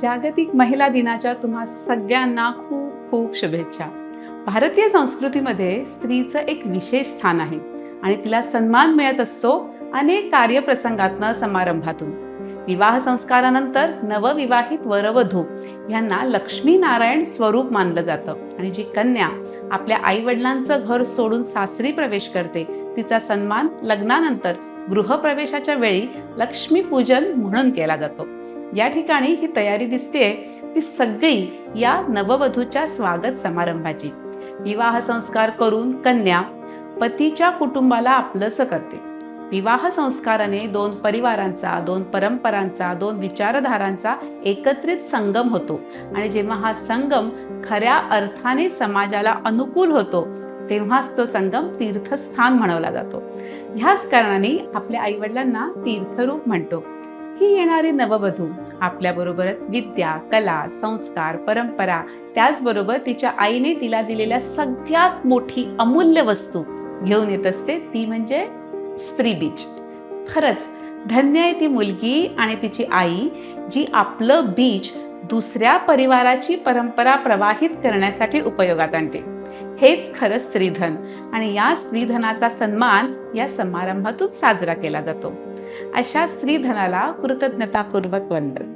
जागतिक महिला दिनाच्या तुम्हा सगळ्यांना खूप खूप शुभेच्छा. भारतीय संस्कृतीमध्ये स्त्रीचं एक विशेष स्थान आहे आणि तिला सन्मान मिळत असतो अनेक कार्यप्रसंगातनं, समारंभातून. विवाह संस्कारानंतर नवविवाहित वरवधू यांना लक्ष्मी नारायण स्वरूप मानलं जातं आणि जी कन्या आपल्या आईवडिलांचं घर सोडून सासरी प्रवेश करते तिचा सन्मान लग्नानंतर गृहप्रवेशाच्या वेळी लक्ष्मीपूजन म्हणून केला जातो. या ठिकाणी ही तयारी दिसतेय ती सगळी या नववधूच्या स्वागत समारंभाची. विवाह संस्कार करून कन्या पतीच्या कुटुंबाला आपलंसं करते. विवाह संस्काराने दोन परिवारांचा, दोन परंपरांचा, दोन विचारधारांचा एकत्रित संगम होतो आणि जेव्हा हा संगम खऱ्या अर्थाने समाजाला अनुकूल होतो तेव्हाच तो संगम तीर्थस्थान म्हणवला जातो. ह्याच कारणाने आपल्या आईवडिलांना तीर्थरूप म्हणतो. ही येणारी नववधू आपल्याबरोबरच विद्या, कला, संस्कार, परंपरा, त्याचबरोबर तिच्या आईने तिला दिलेल्या सगळ्यात मोठी अमूल्य वस्तू घेऊन येत असते, ती म्हणजे स्त्रीबीज. खरंच धन्य आहे ती मुलगी आणि तिची आई जी आपलं बीज दुसऱ्या परिवाराची परंपरा प्रवाहित करण्यासाठी उपयोगात आणते. हेच खरं स्त्रीधन आणि या स्त्रीधनाचा सन्मान या समारंभातून साजरा केला जातो. अशा स्त्रीधनाला कृतज्ञतापूर्वक वंदन.